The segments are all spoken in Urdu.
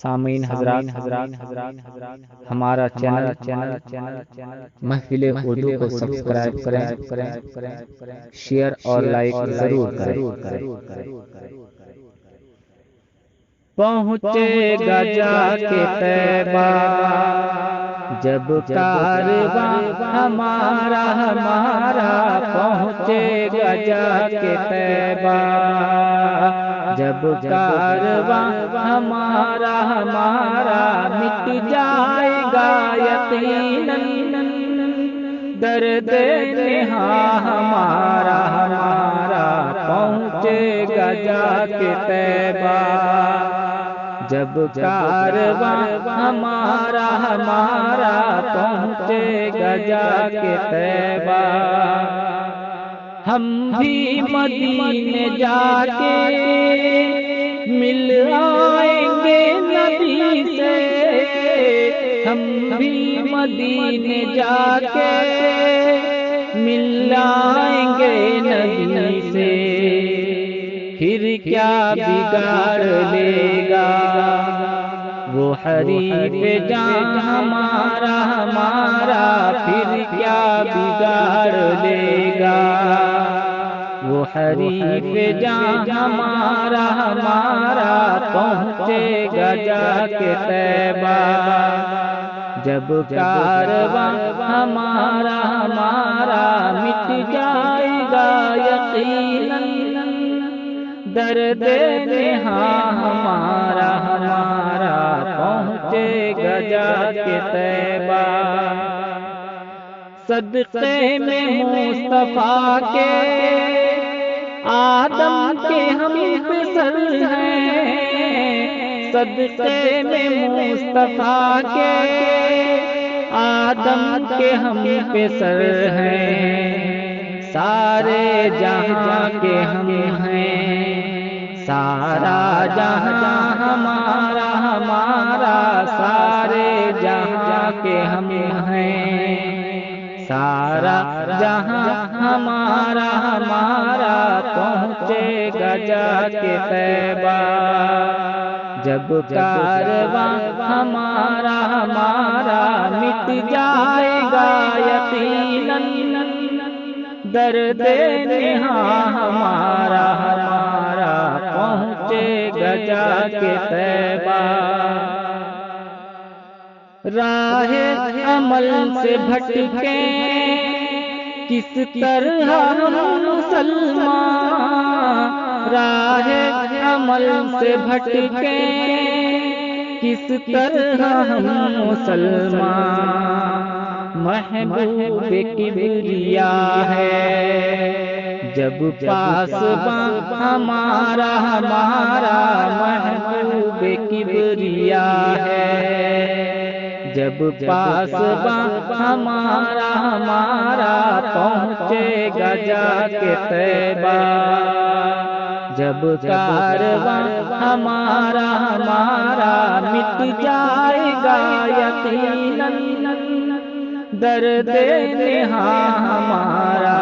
سامعین حضرات، ہمارا چینل محفل اردو کو سبسکرائب کریں، شیئر اور لائک ضرور کریں۔ پہنچے گا جا کے طیبہ جب کارواں ہمارا پہنچے گا جا کے طیبہ جب کارواں ہمارا مٹ جائے گا یقیناً درد تہاں ہمارا پہنچے گا جا کے طیبہ جب کارواں ہمارا پہنچے گا جا کے طیبہ۔ ہم بھی مدینے جا کے مل آئیں گے نبی سے، ہم بھی مدینے جا کے مل آئیں گے نبی سے، پھر کیا بگاڑ لے گا وہ حریف جان ہمارا پھر کیا بگاڑ لے گا وہ حریف جان ہمارا پہنچے گا جا کے طیبہ جب کارواں ہمارا مٹ جائے گا یقیناً درد تہاں ہمارا پہنچے گا جا کے طیبہ۔ صدقے میں مصطفیٰ کے آدم کے ہم پہ سر ہیں، صدقے میں مصطفیٰ کے آدم کے ہم پہ سر ہیں، سارے جہاں کے ہم ہیں، سارا جہاں ہمارا سارے جہاں کے ہم ہیں، سارا جہاں ہمارا پہنچے گا جا کے طیبہ جب کارواں ہمارا مٹ جائے گا یقیناً درد تہاں ہمارا پہنچے گا جا کے طیبہ۔ راہ عمل سے بھٹکے کس طرح ہم مسلمان، راہ عمل سے بھٹکے کس طرح ہم مسلمان، محبوب کبریا ہے جب پاسباں ہمارا محبوب کبریا ہے جب پاسباں ہمارا پہنچے گا جا کے طیبہ جب کارواں ہمارا مٹ جائے گا یقیناً درد تہاں ہمارا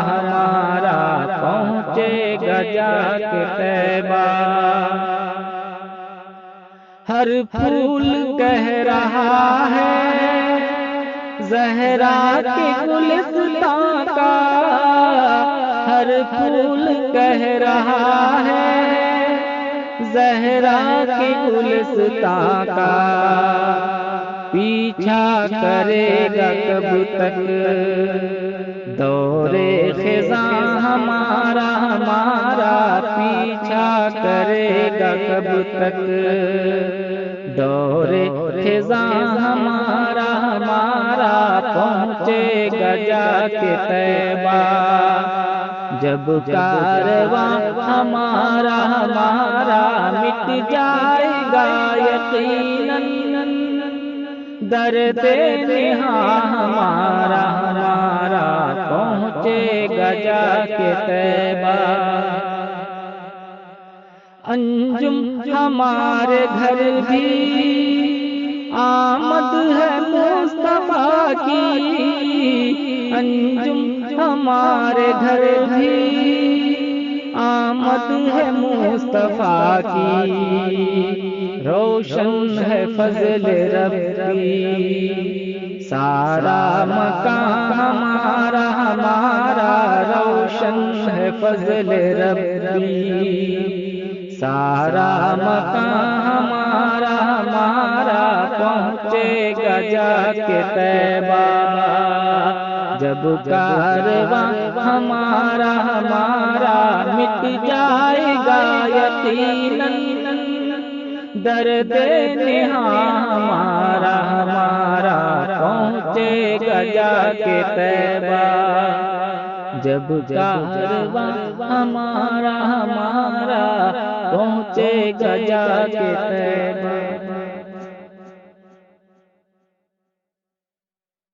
پہنچے گا جا کے طیبہ۔ ہر پھول کہہ رہا ہے زہرا کے گلستان کا، ہر پھول کہہ رہا ہے زہرا کے گلستان کا، پیچھا کرے گا کب تک دور خزاں ہمارا پیچھا کرے گا کب تک دور خزاں ہمارا پہنچے گا جا کے طیبہ جب کارواں ہمارا مٹ جائے گا یقیناً درد تہاں ہمارا پہنچے گا جا کے طیبہ۔ انجم ہمارے گھر بھی آمد ہے مصطفیٰ کی، انجم ہمارے گھر بھی آمد ہے مصطفیٰ کی، روشن ہے فضل ربی، سارا مکان ہمارا ہمارا روشن ہے فضل ربی، سارا مکان ہمارا ہمارا پہنچے گا جا کے طیبہ، جب کارواں ہمارا ہمارا مٹ جائے گا یقیناً، درد نہاں ہمارا ہمارا پہنچے گا جا کے طیبہ، جب کارواں ہمارا ہمارا پہنچے گا جا کے طیبہ۔